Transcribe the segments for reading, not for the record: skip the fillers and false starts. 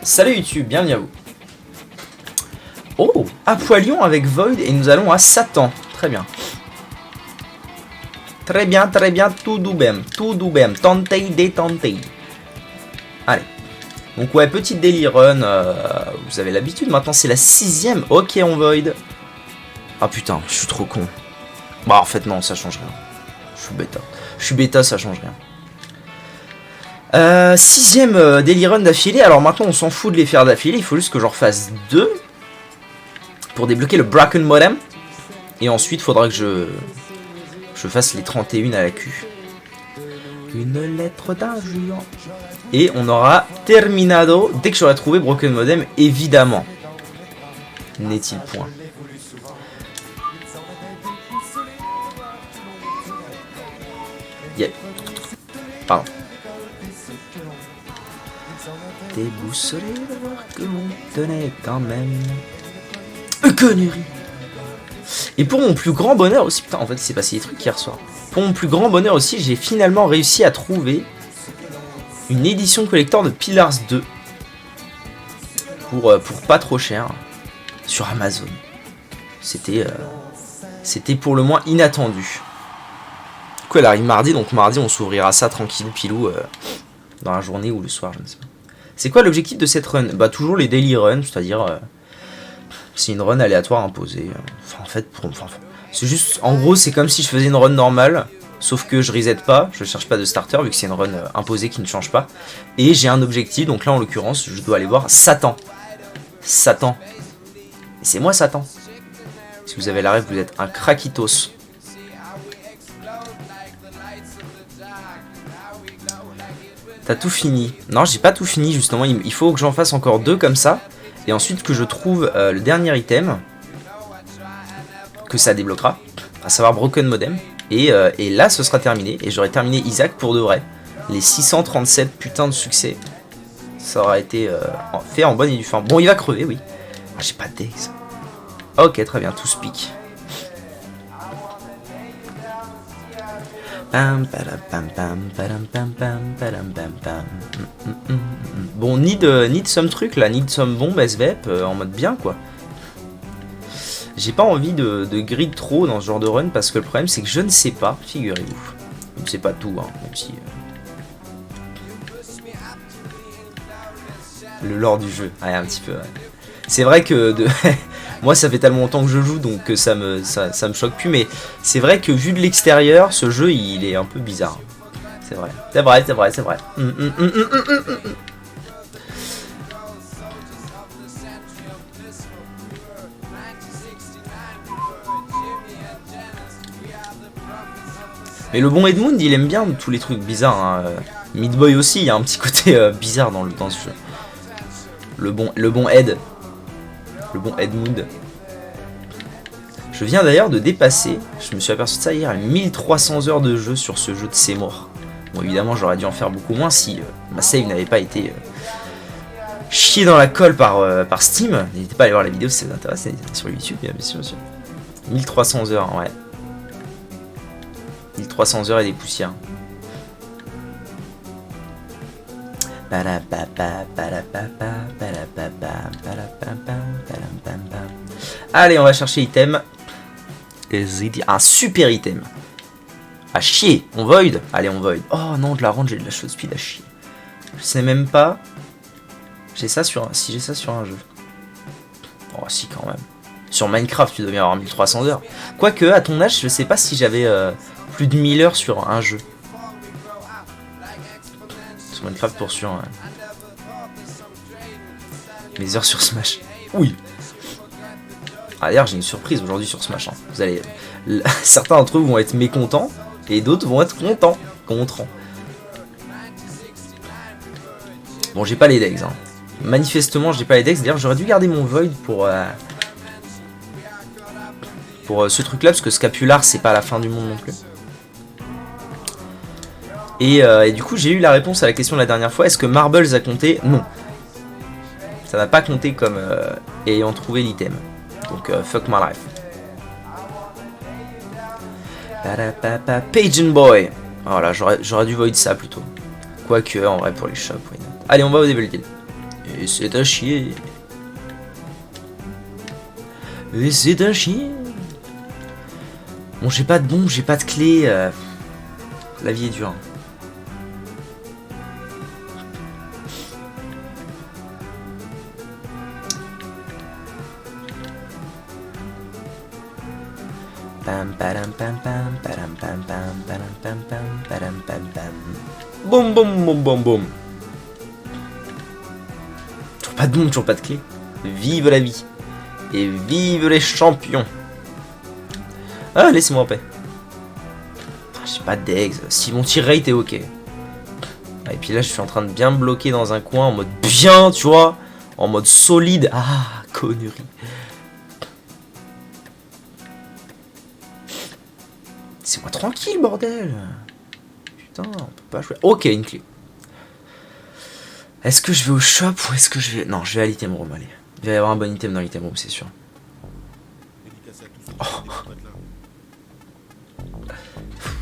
Salut YouTube, bienvenue à vous. Oh, Apoilion avec Void et nous allons à Satan. Très bien. Très bien, tout doubem, tentei détentei. Allez. Donc ouais, petite daily run, vous avez l'habitude, maintenant c'est la 6ème. Ok, on Void. Ah putain, je suis trop con. Bah en fait non, ça change rien. Je suis bêta, ça change rien. 6ème daily run d'affilée. Alors maintenant on s'en fout de les faire d'affilée, il faut juste que j'en refasse 2 pour débloquer le Broken Modem. Et ensuite il faudra que je fasse les 31 à la Q. Une lettre d'injure. Et on aura terminado dès que j'aurai trouvé Broken Modem, évidemment. N'est-il point. Yeah. Pardon. Déboussolé de voir que l'on tenait quand même. Connerie. Et pour mon plus grand bonheur aussi, putain, en fait il s'est passé des trucs hier soir. Pour mon plus grand bonheur aussi, j'ai finalement réussi à trouver une édition collector de Pillars 2 pour pas trop cher sur Amazon. C'était pour le moins inattendu. Du coup elle arrive mardi, donc mardi on s'ouvrira ça tranquille pilou dans la journée ou le soir, je ne sais pas. C'est quoi l'objectif de cette run? Bah toujours les daily runs, c'est-à-dire c'est une run aléatoire imposée. Enfin en fait, c'est juste, en gros c'est comme si je faisais une run normale, sauf que je reset pas, je cherche pas de starter vu que c'est une run imposée qui ne change pas. Et j'ai un objectif, donc là en l'occurrence je dois aller voir Satan. Satan. Et c'est moi Satan. Si vous avez la rêve, vous êtes un craquitos. T'as tout fini? Non, j'ai pas tout fini justement, il faut que j'en fasse encore 2 comme ça. Et ensuite que je trouve le dernier item que ça débloquera, à savoir Broken Modem. Et là ce sera terminé. Et j'aurai terminé Isaac pour de vrai. Les 637 putains de succès. Ça aura été fait en bonne et due forme. Bon, il va crever, oui. Ah, j'ai pas de dex. Ok, très bien, tout speak. Bon, need some truc là, need some bombe SVEP en mode bien quoi. J'ai pas envie de grid trop dans ce genre de run parce que le problème c'est que je ne sais pas, figurez-vous. Je ne sais pas tout, hein, même si. Le lore du jeu, ouais, un petit peu. Ouais. C'est vrai que moi ça fait tellement longtemps que je joue donc ça me choque plus, mais c'est vrai que vu de l'extérieur ce jeu il est un peu bizarre. C'est vrai. Mais le bon Edmund il aime bien tous les trucs bizarres, hein. Midboy aussi, il y a un petit côté bizarre dans ce jeu. Le bon Ed. Le bon Edmund. Je viens d'ailleurs de dépasser, je me suis aperçu de ça hier, 1300 heures de jeu sur ce jeu de C'est mort. Bon évidemment j'aurais dû en faire beaucoup moins si ma save n'avait pas été chiée dans la colle par Steam. N'hésitez pas à aller voir la vidéo si ça vous intéresse, sur YouTube bien sûr. 1300 heures, ouais. 1300 heures et des poussières. Allez, on va chercher item. Un super item. À chier, on void. Allez, on void. Oh non, de la rendre, j'ai de la chose speed à chier. Je sais même pas. J'ai ça sur si j'ai ça sur un jeu. Oh si quand même. Sur Minecraft, tu dois bien avoir 1300 heures. Quoique, à ton âge, je sais pas si j'avais plus de 1000 heures sur un jeu. Sur Minecraft pour sûr. Ouais. Mes heures sur Smash. Oui. Ah, d'ailleurs, j'ai une surprise aujourd'hui sur Smash. Hein. Vous allez, certains d'entre eux vont être mécontents et d'autres vont être contents. Bon, j'ai pas les decks. Hein. Manifestement, j'ai pas les decks. D'ailleurs, j'aurais dû garder mon Void pour ce truc-là parce que Scapular, c'est pas la fin du monde non plus. Et du coup, j'ai eu la réponse à la question de la dernière fois. Est-ce que Marbles a compté? Non. Ça n'a pas compté comme ayant trouvé l'item. Donc, fuck my life. Pigeon Boy. Voilà, j'aurais dû void ça plutôt. Quoique, en vrai, pour les shops, oui. Allez, on va au Devil Deal. Et c'est un chier. Et c'est un chien. Bon, j'ai pas de bombe, j'ai pas de clé. La vie est dure. Pam pam pam pam pam pam pam pam pam pam pam. Boum boum boum boum boum. Toujours pas de bombe, toujours pas de clé. Vive la vie. Et vive les champions. Ah, laissez-moi en paix. J'ai pas d'ex. Si mon tir rate est ok. Ah, et puis là, je suis en train de bien me bloquer dans un coin en mode bien, tu vois. En mode solide. Ah, connerie. C'est moi tranquille, bordel. Putain, on peut pas jouer. Ok, une clé. Est-ce que je vais au shop ou est-ce que je vais... Non, je vais à l'item room, allez. Il va y avoir un bon item dans l'item room, c'est sûr. Oh.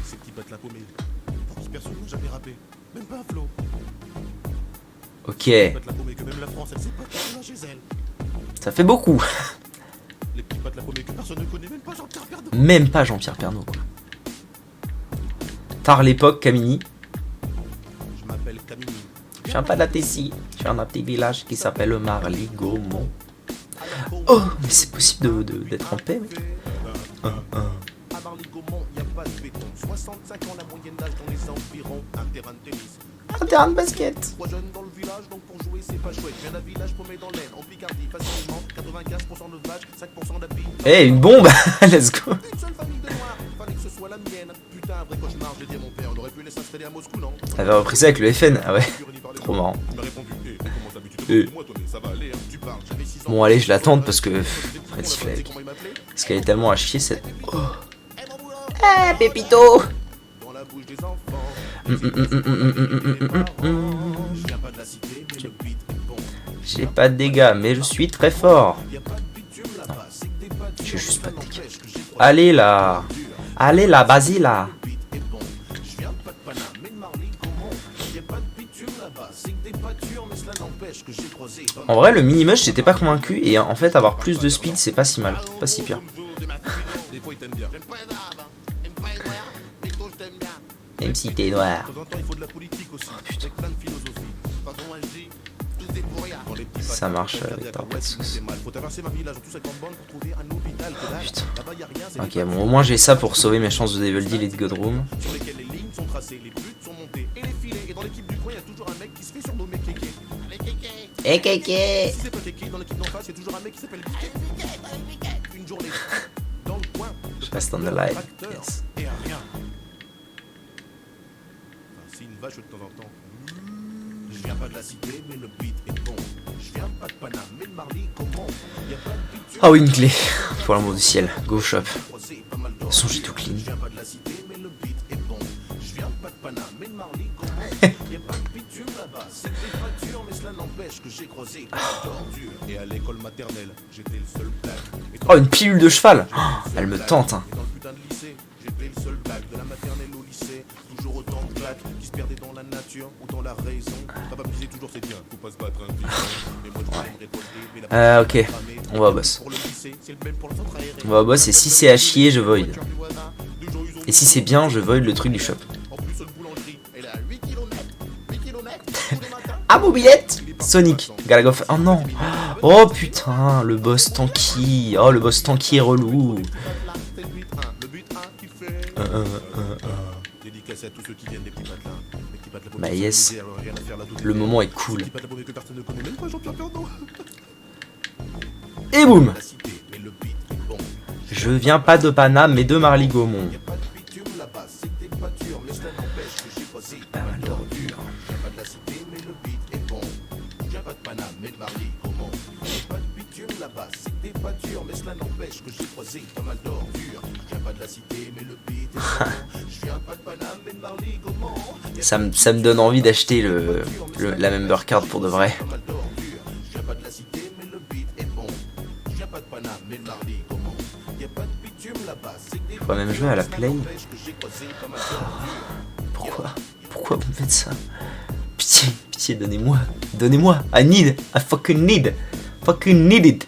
Ces petits patelins paumés. Pour qui personne n'a jamais rappé. Même pas un flow. Ok. Les patelins paumés que même la France, elle sait pas qu'elle a chez elle. Ça fait beaucoup. Les petits patelins paumés que personne ne connaît, même pas Jean-Pierre Pernaut. Même pas Jean-Pierre Pernaut, quoi. Tard l'époque, Camini. Je m'appelle Camini. Je viens pas de la Tessie. Je viens d'un petit village qui s'appelle Marly-Gaumont. Oh, mais c'est possible d'être en paix, mec. À Marly-Gaumont, y a pas de béton. 65 ans la moyenne d'âge dans les environs. Un terrain de tennis. Un terrain de basket. 3 jeunes dans le village, donc pour jouer c'est pas chouette. Viens d'un village paumé dans l'aine, en Picardie, facilement. 95% de vaches, 5% d'habits. Eh, une bombe. Let's go. Une seule famille de noirs, fallait que ce soit la mienne. Putain, un vrai cauchemar, j'ai dit à mon père, on aurait pu les s'installer à Moscou, non? Elle avait repris ça avec le FN. Ah ouais. Trop marrant. Il m'a répondu, comment t'as vu, tu te moques de moi, toi, mais ça va aller, hein, tu parles, j'avais 6 ans. Bon, allez, je l'attends parce que... Petit flake. Parce qu'elle est tellement à chier, cette... Oh. Eh, Pépito. Dans la bouche des enfants. J'ai pas de dégâts, mais je suis très fort. Non. J'ai juste pas de dégâts. Allez là. Allez là, vas-y là. En vrai, le mini-mush, j'étais pas convaincu. Et en fait, avoir plus de speed, c'est pas si mal. Pas si pire. Même si t'es noir. Oh, putain. Ça marche avec ta sauce. Putain. Ok, bon, au moins j'ai ça pour sauver mes chances de Devil Deal et de Godroom. Eh, kéké. Je reste on the live. Yes. Si une vache de temps en temps. Je viens pas de la cité, mais le beat est bon. Je viens pas de Paname, mais de Marly, comment? Y a pas de beat. Ah oui, une clé. Pour l'amour du ciel. Go shop. Son j'ai tout clean. Je viens pas de la cité, mais le beat est bon. Je viens pas de Paname, mais de Marly, comment? Y a pas de bitume là-bas, c'est des fractures, mais cela n'empêche que j'ai creusé pas de tordure. Et à l'école maternelle, j'étais le seul black. Oh, une pilule de cheval. Oh, elle me tente, hein. Dans le putain de lycée, j'étais le seul black. De la maternelle au lycée, toujours autant de black qui se perdaient dans la nature ou dans la raison. Papa me disait toujours c'est bien, faut pas se battre un petit peu. Mais moi je voudrais récolter, mais la ok. On va au boss. pour le lycée, c'est le même pour le centre aéré. On va au boss et si c'est à chier, je void. Et si c'est bien, je void le truc du shop. En plus, le boulangerie, elle est à 8 km. 8 km tous les matins. Ah, mobilette. Sonic. Galagoff. Oh non. Oh putain, le boss tanky. Oh, le boss tanky est relou. C'est le but 1, le but 1 qui fait. Dédicace à tous ceux qui viennent des petits patelins. Les petits patelins Bah yes. paumés, rien à faire là, tout Le est moment est fait. cool. Les petits patelins paumés que personne ne connaît, même pas Jean-Pierre Pernaut. Et boum. La cité, mais le beat est bon. Je viens pas de Paname, mais de Marly-Gaumont. Y a pas de bitume là-bas, c'est que des pâtures, mais cela n'empêche que j'ai croisé pas mal d'ordures. Viens pas de la cité, mais le beat est bon. Viens pas de Paname, mais de Marly, comment? Y a pas de bitume là-bas, c'est que des pâtures, mais cela n'empêche que j'ai croisé pas mal d'ordures. Viens pas de la cité, mais le beat est bon. Je viens pas de Paname, mais de Marly, comment? Ça me donne envie d'acheter la member card pour de vrai. Pas mal d'ordures. Je viens pas de la cité, mais le beat est bon. Je viens pas de Paname, mais de Marly, comment? Y a pas de bitume là-bas, c'est que des Je pourrais même jouer à la play. n'empêche que j'ai croisé pas mal d'ordures. Pourquoi vous me faites ça? pitié, pitié, donnez-moi. Donnez-moi. I fucking need. Fucking need it.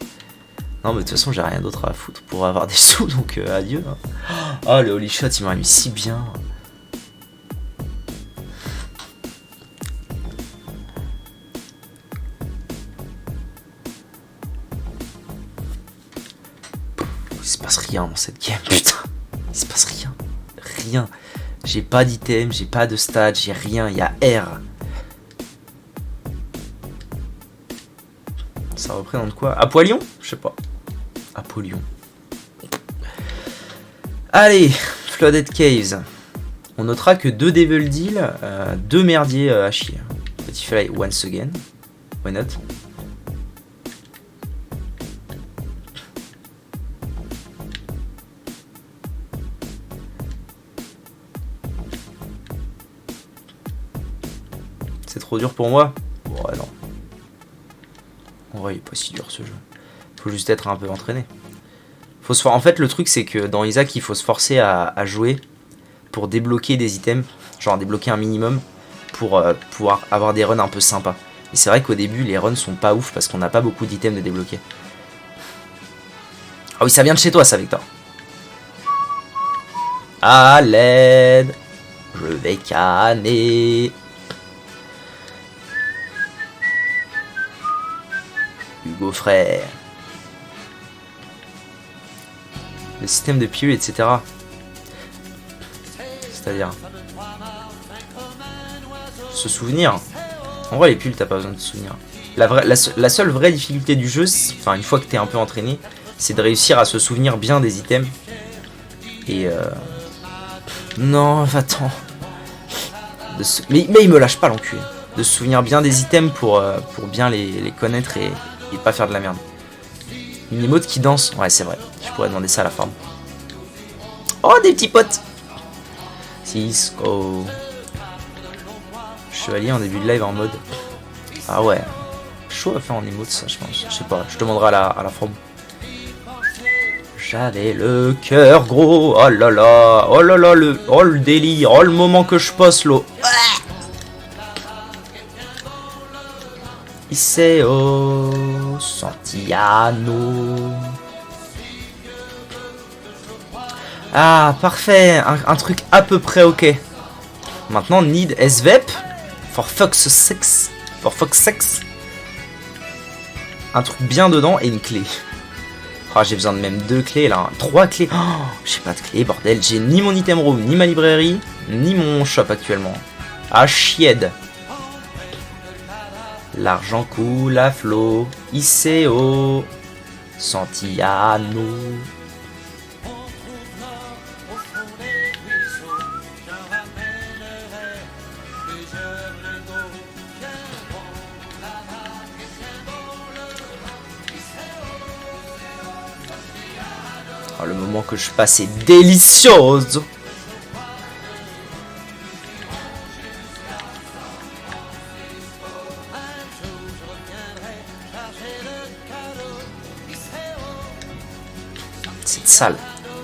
Non, mais de toute façon, j'ai rien d'autre à foutre pour avoir des sous, donc adieu. Hein. Oh, le holy shot, il m'a mis si bien. Il se passe rien dans cette game, putain. Il se passe rien. Rien. J'ai pas d'item, j'ai pas de stats, j'ai rien. Il y a R. Ça représente quoi? Apollyon? Je sais pas. Apollyon. Allez, Flooded Caves. On notera que 2 Devil Deal, 2 merdiers à chier. Petit fly once again. Why not? C'est trop dur pour moi? Ouais, non. En vrai, il est pas si dur ce jeu. Faut juste être un peu entraîné. Faut se... En fait, le truc, c'est que dans Isaac, il faut se forcer à jouer pour débloquer des items, genre débloquer un minimum pour pouvoir avoir des runs un peu sympas. Et c'est vrai qu'au début, les runs sont pas ouf parce qu'on n'a pas beaucoup d'items de débloquer. Ah oui, ça vient de chez toi, ça, Victor. À l'aide, je vais canner. Hugo frère. Le système de pilules, etc. C'est-à-dire se souvenir. En vrai, les pilules, t'as pas besoin de te souvenir. La seule vraie difficulté du jeu, enfin une fois que t'es un peu entraîné, c'est de réussir à se souvenir bien des items. Et non, attends. Mais il me lâche pas l'enculé. De se souvenir bien des items pour bien les connaître et pas faire de la merde. Une emote qui danse. Ouais, c'est vrai. Je pourrais demander ça à la farm. Oh, des petits potes. Cisco. Chevalier en début de live en mode. Ah ouais. Chaud à faire en emote, ça, je pense. Je sais pas. Je demanderai à la farm. J'avais le cœur gros. Oh là là. Oh là là. Le délire. Oh, le moment que je poste l'eau. Iseo Santiano. Ah, parfait. Un truc à peu près ok. Maintenant, need SVEP. For fuck's sake. For fuck's sake. Un truc bien dedans et une clé. Oh, j'ai besoin de même 2 clés là. 3 clés. Oh, j'ai pas de clé, bordel. J'ai ni mon item room, ni ma librairie, ni mon shop actuellement. Ah, chied. L'argent coule à flot. Iseo Santiano. Oh, le moment que je passe est délicieux.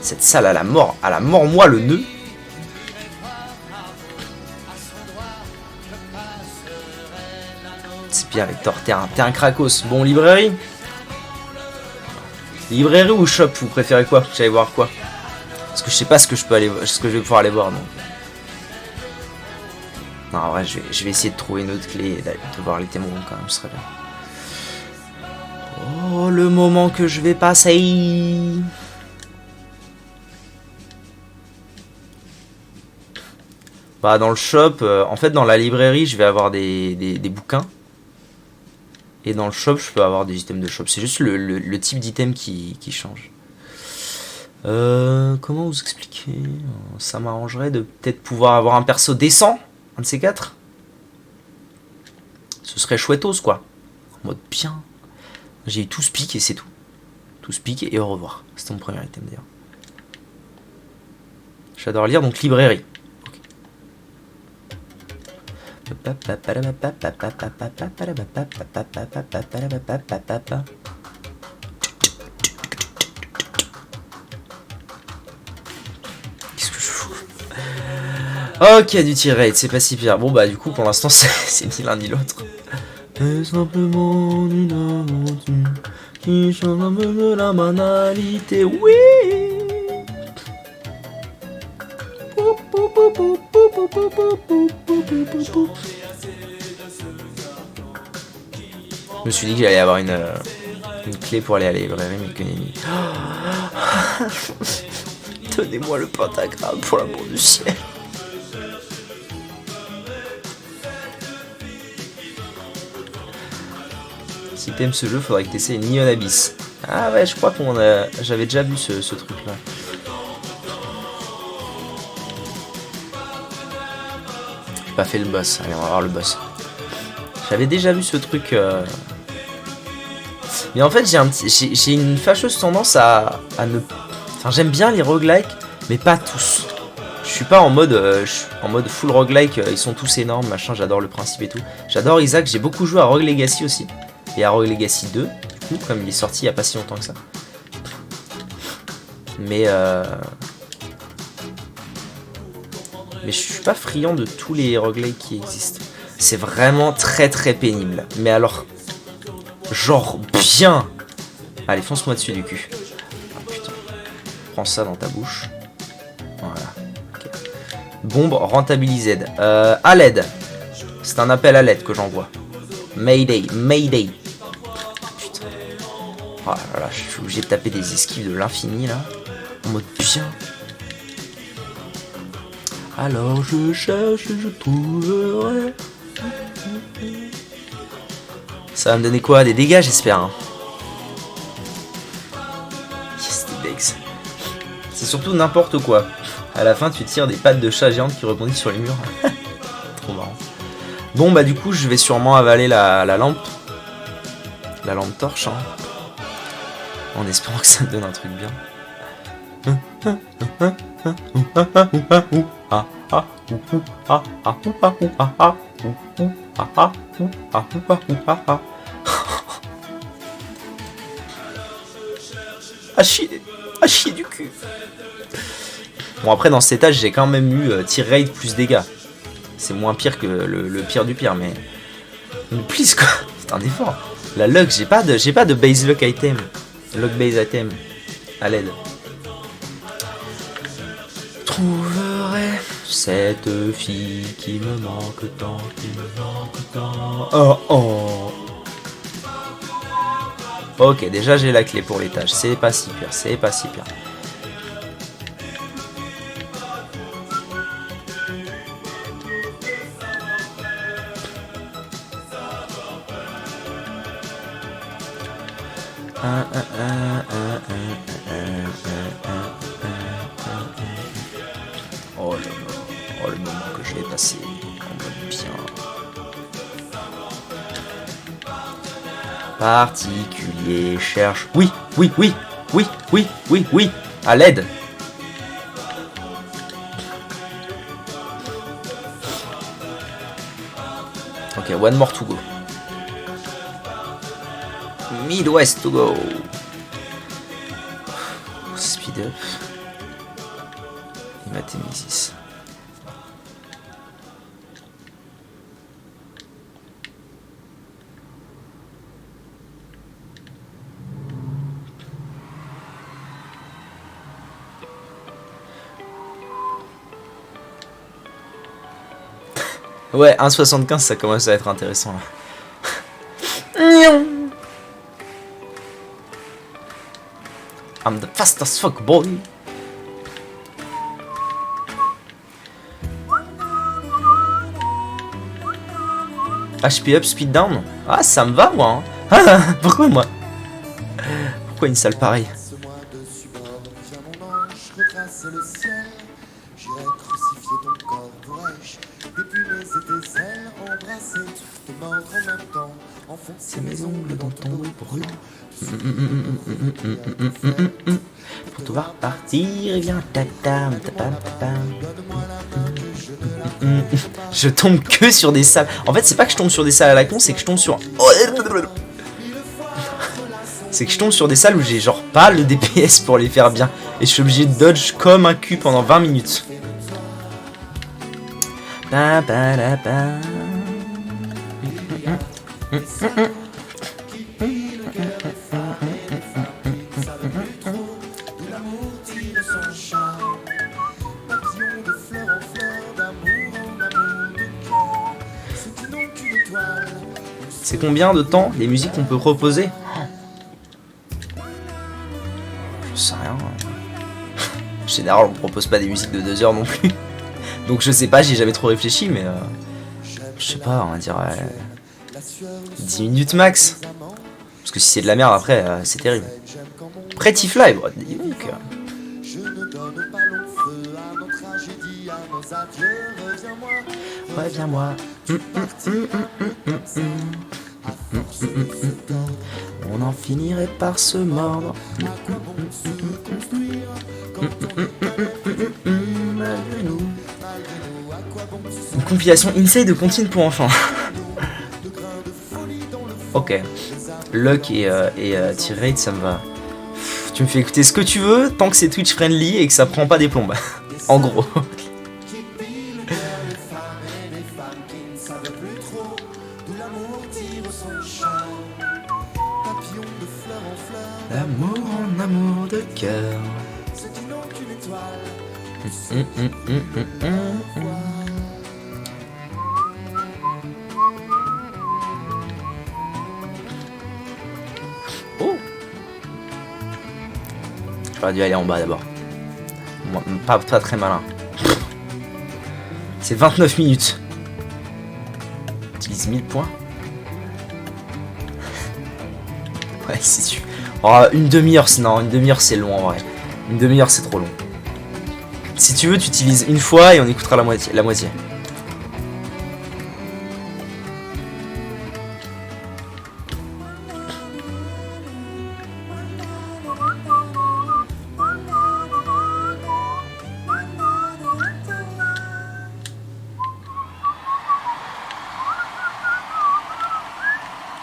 Cette salle à la mort moi le nœud. C'est bien Victor, t'es un cracos. Bon, librairie. Librairie ou shop, vous préférez quoi? J'allais voir quoi? Parce que je sais pas ce que je vais pouvoir aller voir, donc. Non, en vrai, je vais essayer de trouver une autre clé et de voir les témoins quand même, ce serait bien. Oh, le moment que je vais passer. Bah, dans le shop, en fait, dans la librairie, je vais avoir des bouquins. Et dans le shop, je peux avoir des items de shop. C'est juste le type d'item qui change. Comment vous expliquer? Ça m'arrangerait de peut-être pouvoir avoir un perso décent. Un de ces 4. Ce serait chouettos, quoi. En mode bien. J'ai eu tout speak et c'est tout. Tout speak et au revoir. C'était mon premier item d'ailleurs. J'adore lire, donc librairie. Qu'est-ce que je fous? Ok, du tir rate, c'est pas si pire. Bon bah du coup pour l'instant c'est ni l'un ni l'autre. C'est simplement une aventure qui change un peu de la banalité, oui. Je me suis dit que j'allais avoir une clé pour aller à la librairie, mais que nenni. Donnez-moi le pentagramme pour l'amour du ciel. Si t'aimes ce jeu, faudrait que t'essayes Neon Abyss. Ah ouais, je crois j'avais déjà vu ce truc là. J'ai pas fait le boss, allez on va voir le boss. J'avais déjà vu ce truc. Mais en fait j'ai une fâcheuse tendance à ne. Enfin j'aime bien les roguelikes, mais pas tous. Je suis pas en mode full roguelike, ils sont tous énormes, machin, j'adore le principe et tout. J'adore Isaac, j'ai beaucoup joué à Rogue Legacy aussi. Et à Rogue Legacy 2, du coup, comme il est sorti il y a pas si longtemps que ça. Mais je suis pas friand de tous les roguelikes qui existent. C'est vraiment très très pénible. Mais alors, genre bien. Allez, fonce-moi dessus du cul. Ah, putain. Prends ça dans ta bouche. Voilà. Okay. Bombe rentabilisée. À l'aide. C'est un appel à l'aide que j'envoie. Mayday, Mayday. Putain. Oh là là, je suis obligé de taper des esquives de l'infini là. En mode bien. Alors je cherche et je trouverai. Ça va me donner quoi? Des dégâts j'espère. Hein. Yes, des dégâts. C'est surtout n'importe quoi. À la fin tu tires des pattes de chat géantes qui rebondissent sur les murs. Trop marrant. Bon bah du coup je vais sûrement avaler la lampe. La lampe torche hein. En espérant que ça me donne un truc bien. À chier du cul. Bon après dans cet étage j'ai quand même eu tir raid plus dégâts. C'est moins pire que le pire du pire mais please quoi. C'est un effort. La luck j'ai pas de base luck item. Luck base item. À l'aide. Trouverai cette fille qui me manque tant, Oh oh. Ok, déjà j'ai la clé pour l'étage. C'est pas si pire, c'est pas si pire. Oh là là, oh le moment que je vais passer en mode bien. Particulier cherche. Oui, oui, oui, oui, oui, oui, oui. À l'aide. Ok, one more to go. Midwest to go. Speed up. Hématémésis. Ouais, 1,75 ça commence à être intéressant là. I'm the fastest fuck boy. HP up, speed down. Ah, ça me va moi. Hein. Pourquoi moi? Pourquoi une salle pareille? C'est mes ongles dans ton bruit. Pour te voir partir, viens tatam tapam tapam. Je tombe que sur des salles. En fait, c'est pas que je tombe sur des salles à la con, c'est que je tombe sur. C'est que je tombe sur des salles où j'ai genre pas le DPS pour les faire bien. Et je suis obligé de dodge comme un cul pendant 20 minutes. Ba, ba, da, ba. C'est combien de temps les musiques qu'on peut proposer? Je sais rien. En général, on propose pas des musiques de 2 heures non plus. Donc je sais pas, j'ai jamais trop réfléchi, mais je sais pas, on va dire 10 minutes max. Parce que si c'est de la merde après, c'est terrible. Pretty Fly, bro, dis donc. Reviens-moi. On en finirait par se mordre. Une compilation Inside de comptines pour enfants. Ok. Luck et Tirade, ça me va. Tu me fais écouter ce que tu veux tant que c'est Twitch friendly et que ça prend pas des plombes. En gros. L'amour en amour de cœur. Oh, j'aurais dû aller en bas d'abord. Pas très malin. C'est 29 minutes. Utilise 1000 points. Ouais, c'est sûr. Oh, une demi-heure, non, une demi-heure c'est long en vrai. Une demi-heure c'est trop long. Si tu veux, tu utilises une fois et on écoutera la moitié.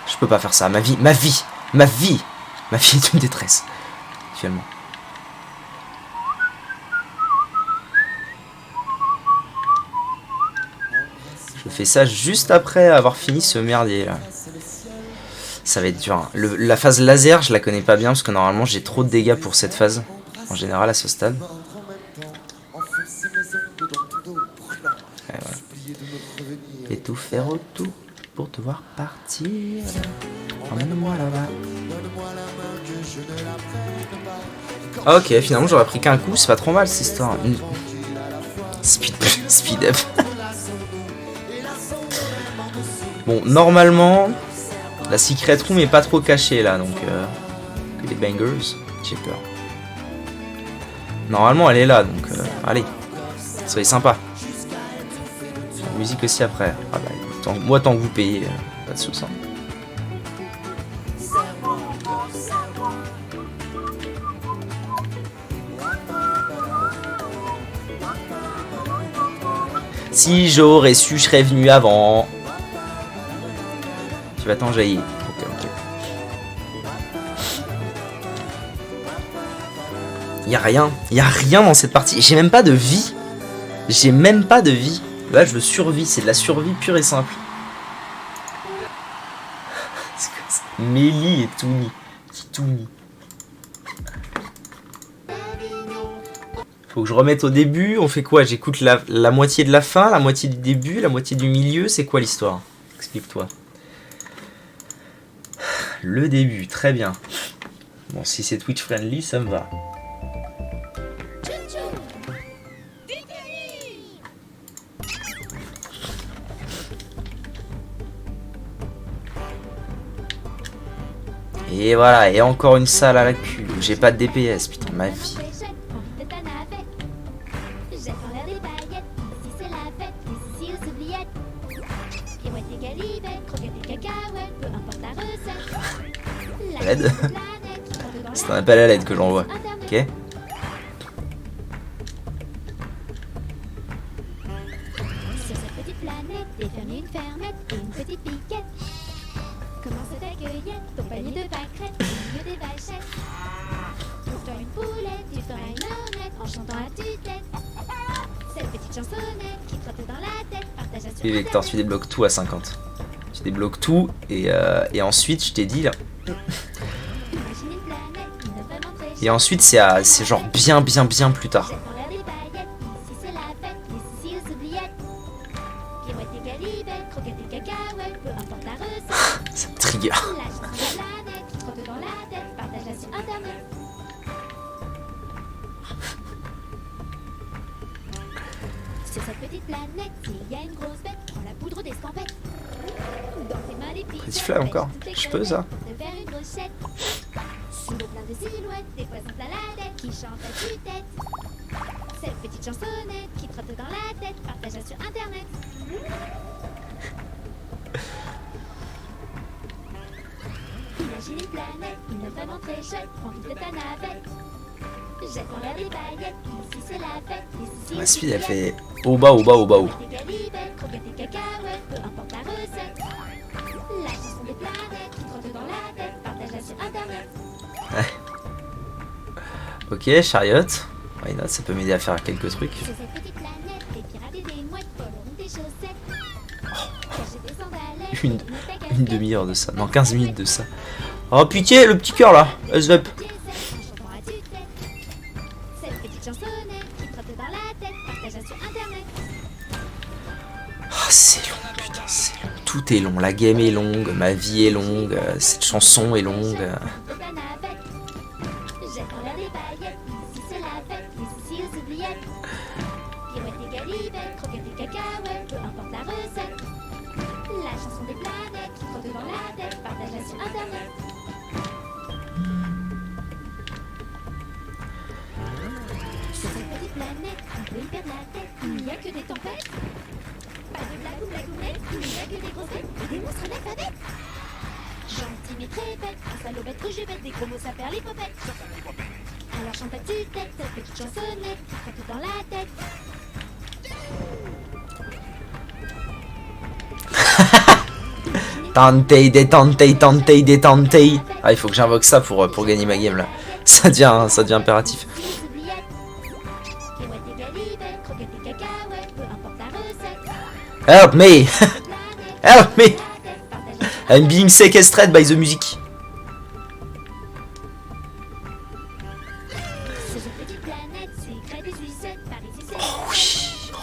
Je peux pas faire ça. Ma vie est une détresse. Actuellement. Je fais ça juste après avoir fini ce merdier là. Ça va être dur. Hein. La phase laser, je la connais pas bien parce que normalement j'ai trop de dégâts pour cette phase. En général à ce stade. Ouais, voilà. Et tout faire autour pour te voir partir. Emmène-moi là-bas. Ok, finalement j'aurais pris qu'un coup, c'est pas trop mal cette histoire. Speed up. Bon, normalement, la secret room est pas trop cachée là, donc que les bangers, j'ai peur. Normalement elle est là, donc allez, soyez sympa. La musique aussi après. Ah bah, moi tant que vous payez, pas de soucis. Si j'aurais su, je serais venu avant. Tu vas t'enjailler. Ok. Y'a rien dans cette partie. J'ai même pas de vie. Là, je survis. C'est de la survie pure et simple. Mélie et Touni. Faut que je remette au début. On fait quoi? J'écoute la moitié de la fin, la moitié du début, la moitié du milieu. C'est quoi l'histoire? Explique-toi. Le début, très bien. Bon, si c'est Twitch friendly, ça me va. Et voilà, et encore une salle à la cul. J'ai pas de DPS, putain, ma vie. L'aide. C'est un appel à l'aide que j'envoie. Ok. Sur cette petite planète, défermer une fermette et une petite piquette. Comment se t'accueillait ton panier de pâquerettes au milieu des vachettes. Trouve-toi une poulette, tu feras une omelette en chantant à tue-tête. Cette petite chansonnette qui trotte dans la tête. Oui, Vector, tu débloques tout à 50. Tu débloques tout et ensuite, je t'ai dit là. Et ensuite, c'est genre bien plus tard. Ça me trigger. Sur cette petite planète, il y a une grosse bête, prends la poudre d'escampette. Dans tes mains les Petit flag encore. Je peux ça. de faire une brochette. Sous l'eau plein de silhouettes, des poissons plein la tête qui chantent à tue-tête. Cette petite chansonnette qui trotte dans la tête, partage sur internet. Imagine une planète, une vraiment très chouette, prends vite de ta navette. Jette en l'air des paillettes, ici c'est la fête. Ici, Ma speed, elle fait au bas. des galibettes, croquettes et cacahuètes, peu importe la recette. La chanson des planètes qui trotte dans la tête, partage-la sur internet. Ok, chariot. Why not, ça peut m'aider à faire quelques trucs. Sur cette petite planète, des pirates et des mouettes voleront tes chaussettes. Cacher des sandalettes, Une demi-heure de ça. Non, 15 minutes de ça. Oh pitié, le petit cœur là. SVP. Cette petite chansonnette qui trotte dans la tête, partage-la sur internet. Ah, c'est long, putain, c'est long. Tout est long. La game est longue, ma vie est longue, cette chanson est longue. De ta navette. Jette en l'air des paillettes, ici c'est la fête, ici aux oubliettes. Pirouettes et galibettes, croquettes et cacahuètes, peu importe la recette. La chanson des planètes qui trotte dans la tête, partage-la sur internet. Sur cette petite planète, on peut y perdre la tête, il n'y a que des tempêtes. Pas de blague ou blagounette, il n'y a que des grosses bêtes et des monstres analphabètes. Gentil mais très bête, un salopette que je bête, des gros mots ça perd les popettes. Alors chante à tue-tête, cette petite chansonnette qui trotte dans la tête. Tantei, détantei. Ah, il faut que j'invoque ça pour gagner ma game là. Ça devient impératif. Help me! Help me! I'm being sequestered by the music.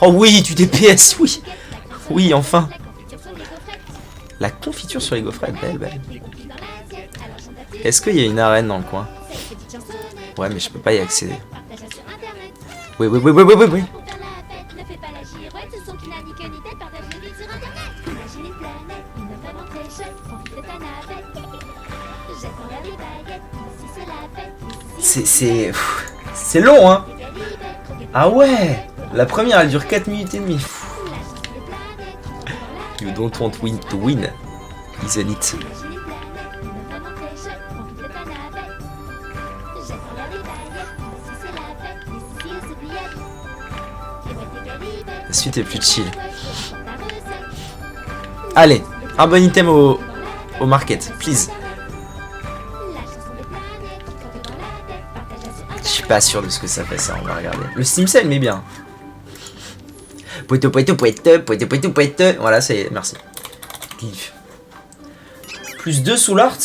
Oh oui, du DPS, oui. Oui, enfin. La confiture sur les gaufrettes, belle. Est-ce qu'il y a une arène dans le coin? Ouais, mais je peux pas y accéder. Oui. C'est long, hein. Ah ouais. La première, elle dure 4 minutes et demie. You don't want win to win, isn't it? La suite est plus chill. Allez, un bon item au market, please. Je suis pas sûr de ce que ça fait ça, on va regarder. Le Steam Sale met bien. Poète. Voilà, c'est. Merci. Glyph. Plus 2 sous l'art.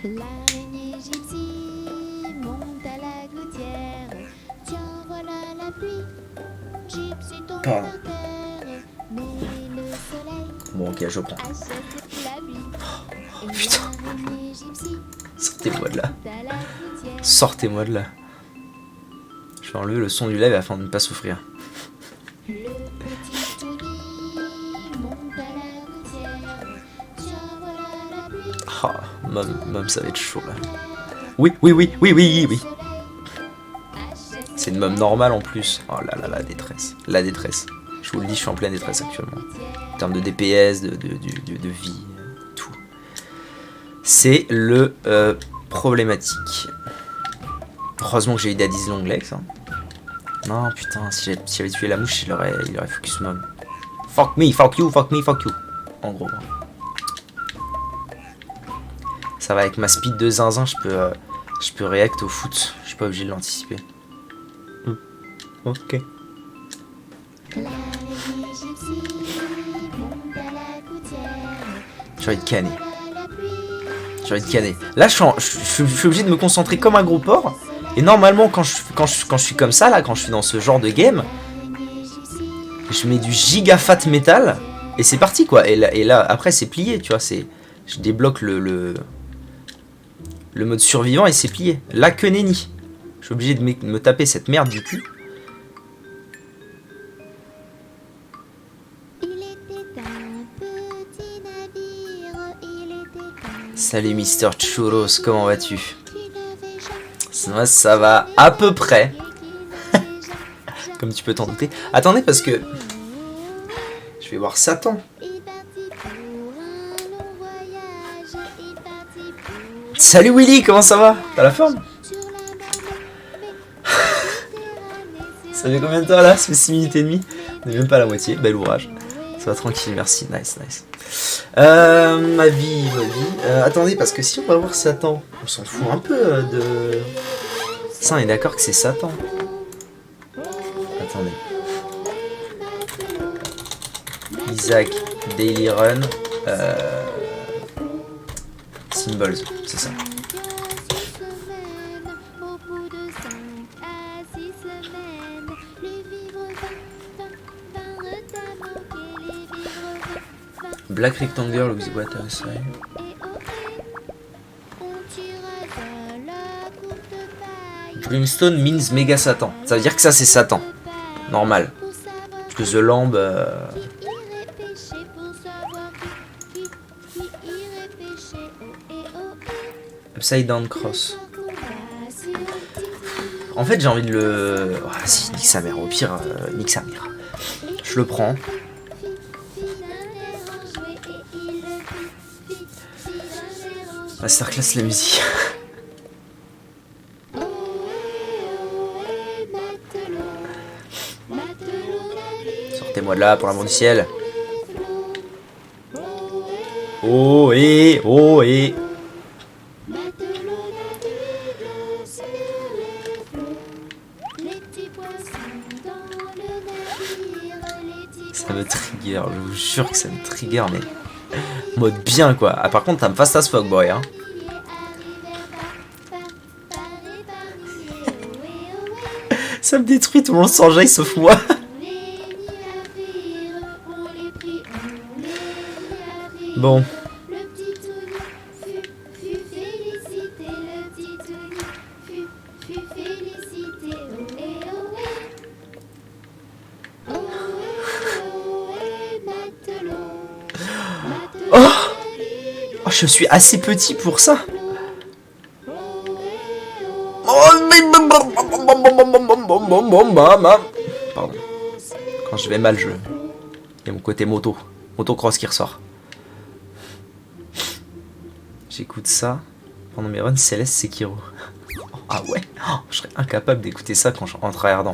L'araignée gypsy monte à la gouttière. Tiens, voilà la pluie. Gypsy tombe par terre. Mais le soleil Bon, ok, je prends. achète la pluie. Oh, putain. L'araignée gypsy Sortez-moi de là. monte à la gouttière. Sortez-moi de là. Je vais enlever le son du live afin de ne pas souffrir. Le petit Tony monte à la gouttière. Tiens, voilà la pluie. Ah, mom, ça va être chaud là. Oui. C'est une mom normale en plus. Oh là là, la détresse. La détresse. Je vous le dis, je suis en pleine détresse actuellement. En termes de DPS, de vie, tout. C'est le problématique. Heureusement que j'ai eu Daddy's Long Legs. Hein. Non, putain, si j'avais tué la mouche, il aurait focus mom. Fuck me, fuck you. En gros. Ça va, avec ma speed de zinzin, je peux react au foot. Je suis pas obligé de l'anticiper. Ok. J'ai envie de canner. J'ai envie de canner. Là, je suis obligé de me concentrer comme un gros porc. Et normalement, quand je suis comme ça, là, quand je suis dans ce genre de game, je mets du giga fat metal. Et c'est parti, quoi. Et là après, c'est plié, tu vois. Je débloque le mode survivant et c'est plié. Là, que nenni. Je suis obligé de me taper cette merde du cul. Salut Mister Churros, comment vas-tu? Moi ça va à peu près. Comme tu peux t'en douter. Attendez parce que je vais voir Satan. Salut Willy, comment ça va? T'as la forme? Ça fait combien de temps là? Ça fait 6 minutes et demie. On n'est même pas à la moitié, bel ouvrage. Ça va tranquille, merci, nice. Ma vie. Attendez, parce que si on va voir Satan, on s'en fout un peu de... Ça, on est d'accord que c'est Satan. Attendez. Isaac, Daily Run, Symbols, c'est ça. Black Rectangle with water inside. Brimstone means méga Satan. Ça veut dire que ça c'est Satan. Normal. Parce que The Lamb... Upside Down Cross. En fait j'ai envie de le... Oh, si, nique sa mère. Au pire, nique sa mère. Je le prends. Masterclass la musique. Sortez-moi de là pour l'amour du ciel. Oh et oh et. Ça me trigger, je vous jure que ça me trigger, mais mode bien quoi. Ah par contre, t'as me fast as fuck boy hein. Ça me détruit, tout le monde s'enjaille sauf moi. Bon. Oh, je suis assez petit pour ça. Pardon. Quand je vais mal, il y a mon côté motocross qui ressort. J'écoute ça pendant mes runs Céleste Sekiro. Ah ouais, je serais incapable d'écouter ça quand je suis en tryhardant.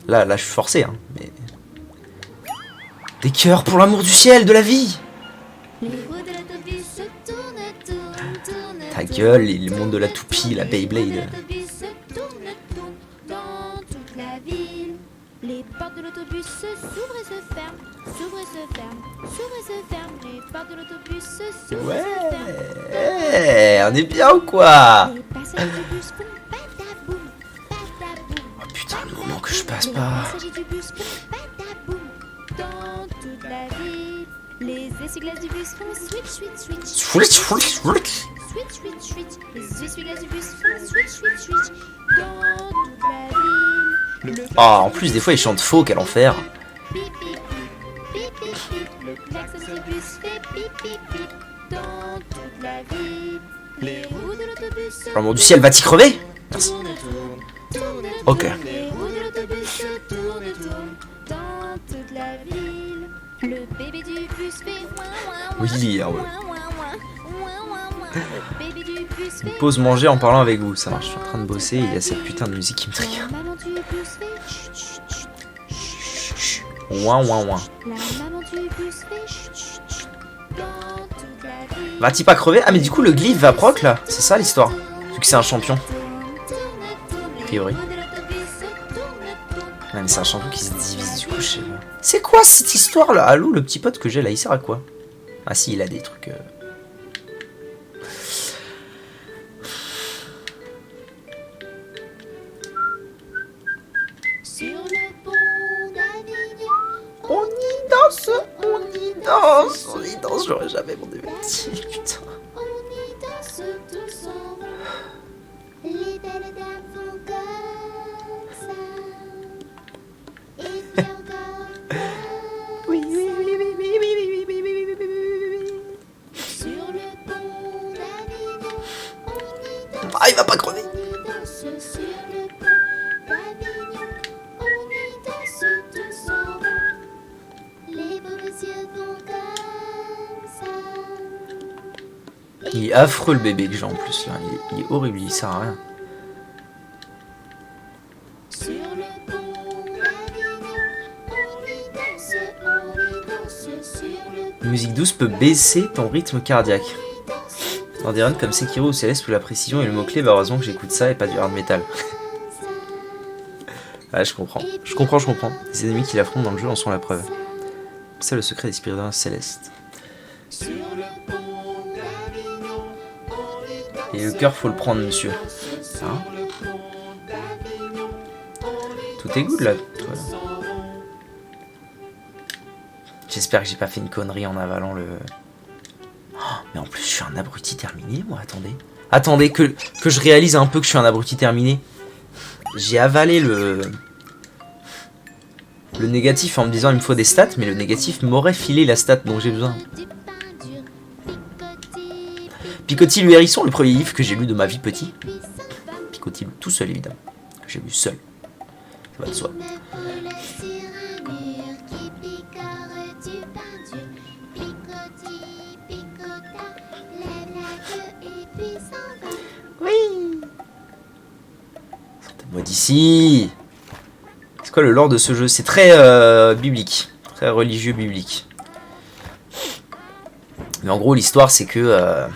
Là, je suis forcé, hein, mais... Des cœurs pour l'amour du ciel, de la vie. Ta gueule, le monde de la toupie, la Beyblade. Les portes de l'autobus s'ouvrent et se ferment, s'ouvrent et se ferment, s'ouvrent et se ferment. Les portes de l'autobus s'ouvrent et se ferment. Ouais, on est bien ou quoi? Les passagers du bus font badaboum, badaboum. Oh putain, le moment que je passe pas. Les passagers du bus font badaboum. Dans toute la ville, les essuie-glaces du bus font switch, switch, switch. Switch, switch, switch. Switch, switch, switch. Les essuie-glaces du bus font switch, switch, switch. Dans toute la ville. Ah, en plus, des fois, ils chantent faux, quel enfer. Pip, pip, pip, pip, pip. Le klaxon du bus fait pip, pip, pip. Dans toute la ville, les roues de l'autobus Pour l'amour du ciel, va-t-y crever? Merci. tournent, Ok. les roues de l'autobus tournent et tournent. Dans toute la ville, le bébé du bus fait ouin, ouin, ouin. Oui, ah ouais. Ouin, ouin, ouin. Ouin, ouin, ouin. Le bébé du bus fait... Pause manger en parlant avec vous, ça marche. Je suis en train de bosser et il y a cette putain de musique qui me trigger. La maman du bus fait... chut, chut, chut. Ouin, ouin, ouin. La maman du bus fait... chut, chut, chut. Dans toute la ville... Va-t-il pas crever? Ah, mais du coup, le glyphe va proc là. C'est ça l'histoire. Vu que c'est un champion. A priori. Non, mais c'est un champion qui se divise, du coup, je sais pas. C'est quoi cette histoire là? Allô, le petit pote que j'ai là, il sert à quoi? Ah si, il a des trucs... Sur le pont d'Avignon, On y danse, on y danse, on y danse, j'aurais jamais mon petit, putain. on y danse tous en rond. Les belles dames font comme ça. Et puis encore Oui, oui, oui, oui, oui, oui, oui, oui, oui, oui, oui. sur le pont d'Avignon, on y danse. Ah, il va pas crever. On y danse sur le pont d'Avignon, on y danse tous en rond. Les beaux messieurs font comme ça. Il est affreux le bébé que j'ai en plus là, il est horrible, il sert à rien. Sur le pont d'Avignon, on y danse sur le pont. Une musique douce peut baisser ton rythme cardiaque. On y danse Dans des runs comme Sekiro ou Céleste où la précision est le mot-clé, bah heureusement que j'écoute ça et pas du hard metal. Ouais, je comprends. Je comprends. Les ennemis qui l'affrontent dans le jeu en sont la preuve. C'est le secret des spirits célestes. sur le pont d'Avignon, on y danse. Et le cœur, faut le prendre, monsieur. Hein? Tout est good là. Voilà. J'espère que j'ai pas fait une connerie en avalant le... Oh, mais en plus, je suis un abruti terminé, moi, attendez. Attendez, que je réalise un peu que je suis un abruti terminé. J'ai avalé le négatif en me disant il me faut des stats, mais le négatif m'aurait filé la stat dont j'ai besoin. Du pain dur, picotis, Picotis le hérisson, le premier livre que j'ai lu de ma vie petit. puis ça va. Picotis tout seul, évidemment. Que j'ai lu seul. Ça va de soi. Me roule sur un mur qui picore du pain dur. Picotis, picota, lève la queue et puis s'en va. Oui. Sortez-moi d'ici. C'est quoi le lore de ce jeu? C'est très biblique. Très religieux biblique. Mais en gros, l'histoire, c'est que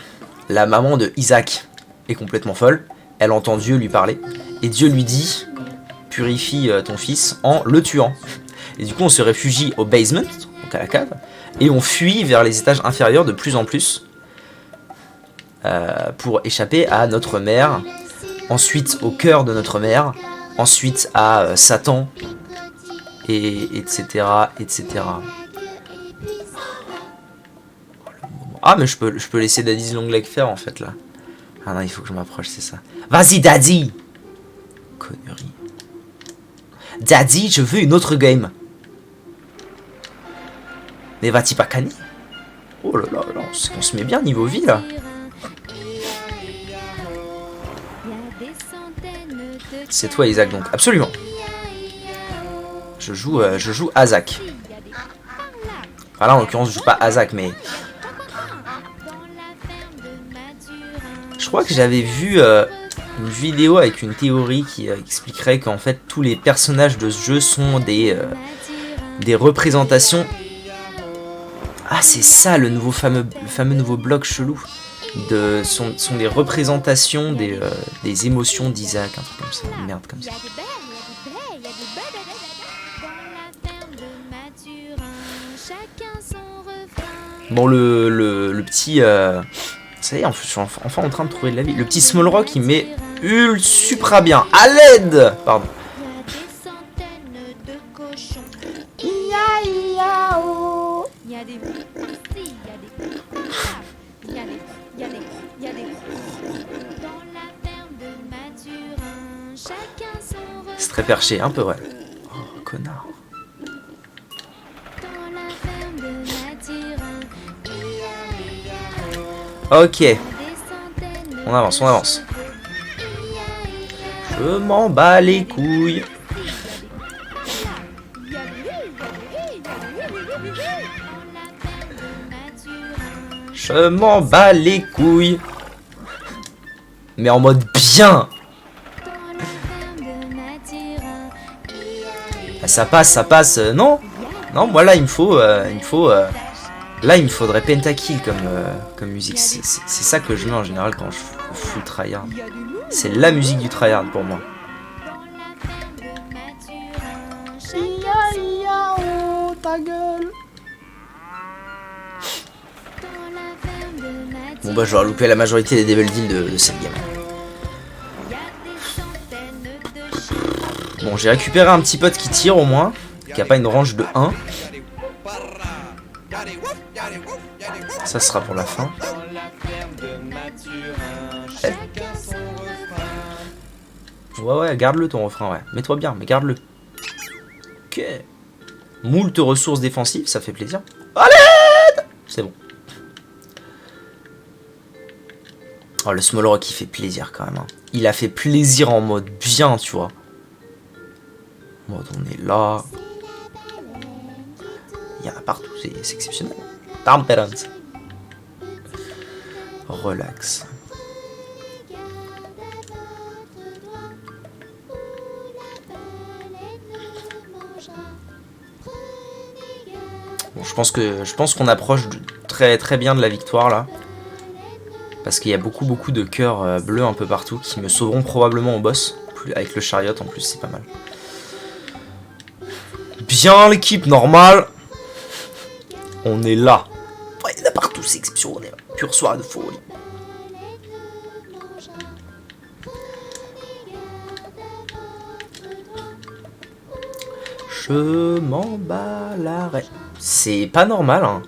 la maman de Isaac est complètement folle. Elle entend Dieu lui parler. Et Dieu lui dit, purifie ton fils en le tuant. Et du coup, on se réfugie au basement, donc à la cave. Et on fuit vers les étages inférieurs de plus en plus. Pour échapper à notre mère. Ensuite, au cœur de notre mère. Ensuite, à Satan. Et etc. etc. Ah, mais je peux laisser Daddy's Long Leg faire en fait là. Ah non, il faut que je m'approche, c'est ça. Vas-y, Daddy! Connerie. Daddy, je veux une autre game. Mais vas-tu pas canner? Oh là là, là on se met bien niveau vie là. C'est toi, Isaac, donc. Absolument. Je joue Isaac. Enfin là, en l'occurrence, je joue pas Isaac, mais... Je crois que j'avais vu une vidéo avec une théorie qui expliquerait qu'en fait, tous les personnages de ce jeu sont des représentations... Ah, c'est ça, le fameux nouveau bloc chelou. Sont des représentations des émotions d'Isaac, un truc comme ça, une merde comme ça. Bon, le petit... ça y est, je suis enfin en train de trouver de la vie. Le petit Small Rock, il met supra bien. À l'aide! Pardon. C'est très perché, un peu vrai. Oh, connard. Ok. On avance. Je m'en bats les couilles. Je m'en bats les couilles. Mais en mode bien. Ah, ça passe. Non, moi là il me faut, là il me faudrait pentakill comme musique. C'est ça que je mets en général quand je full tryhard. C'est la musique du tryhard pour moi. Ta gueule. Bon bah j'aurais loupé la majorité des Devil Deal de cette game. Bon, j'ai récupéré un petit pote qui tire au moins, qui a pas une range de 1. Ça sera pour la fin. Ouais, garde-le ton refrain, ouais. Mets-toi bien, mais garde-le. Ok. Moult ressources défensives, ça fait plaisir. Allez, c'est bon. Oh, le Small Rock, il fait plaisir quand même. Hein. Il a fait plaisir en mode bien, tu vois. En mode, on est là. Il y en a partout, c'est exceptionnel. Relax. Bon, je pense qu'on approche très très bien de la victoire là. Parce qu'il y a beaucoup de cœurs bleus un peu partout qui me sauveront probablement au boss. Avec le chariot en plus, c'est pas mal. Bien l'équipe normale. On est là. Ouais, il y en a partout, c'est exceptionnel. Pure soirée de folie. Je m'en bats l'arrêt. C'est pas normal, hein.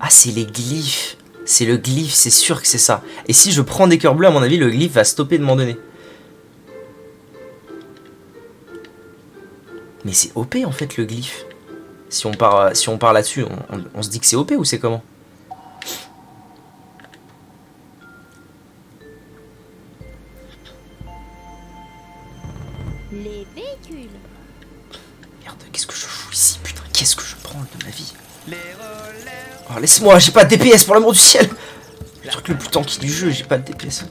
Ah, c'est les glyphes. C'est le glyphe, c'est sûr que c'est ça. Et si je prends des cœurs bleus, à mon avis, le glyphe va stopper de m'en donner. Mais c'est OP en fait le glyphe. Si on part là-dessus, on se dit que c'est OP ou c'est comment? Les véhicules. Merde, qu'est-ce que je fous ici? Putain, qu'est-ce que je prends de ma vie? Oh, laisse-moi, j'ai pas de DPS pour l'amour du ciel. Le truc le plus tanky du jeu, j'ai pas de DPS.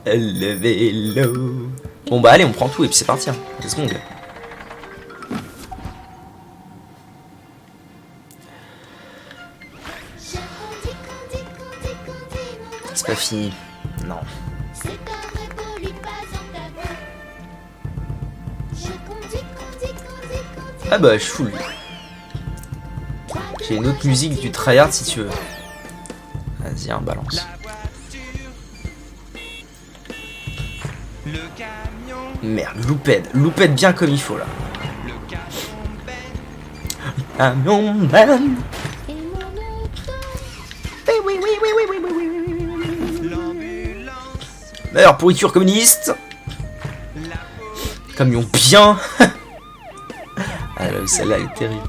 Le vélo. Bon bah allez, on prend tout et puis c'est parti. Hein. Let's go. C'est pas fini. Non. Ah bah je fous lui. J'ai une autre musique du tryhard si tu veux. Vas-y, un balance. Merde, loupette bien comme il faut là. Camion Ben. D'ailleurs, pourriture communiste. Camion bien. Ah là, celle-là est terrible.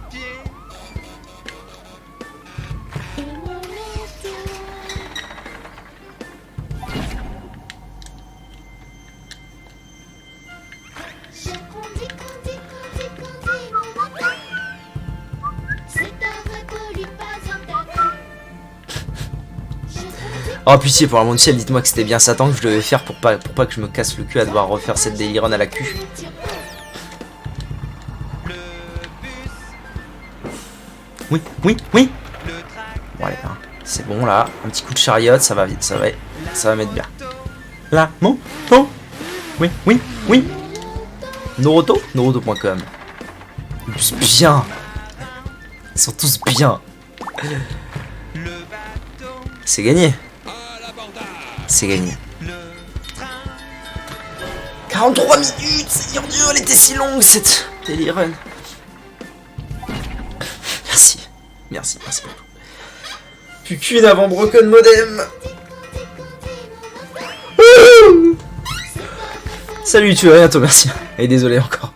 Oh pitié, pour l'amour du ciel, dites-moi que c'était bien Satan que je devais faire pour pas que je me casse le cul à devoir refaire cette daily run à la cul. Oui. Bon allez, hein. C'est bon là, un petit coup de chariot, ça va vite, ça va mettre bien. Là, mon, oui. Noroto.com. Bien. Ils sont tous bien. C'est gagné. C'est gagné. 43 minutes, Seigneur Dieu, elle était si longue cette daily run. Merci pour tout. Plus qu'une avant Broken Modem. Salut, tu vas bientôt, merci. Et désolé encore.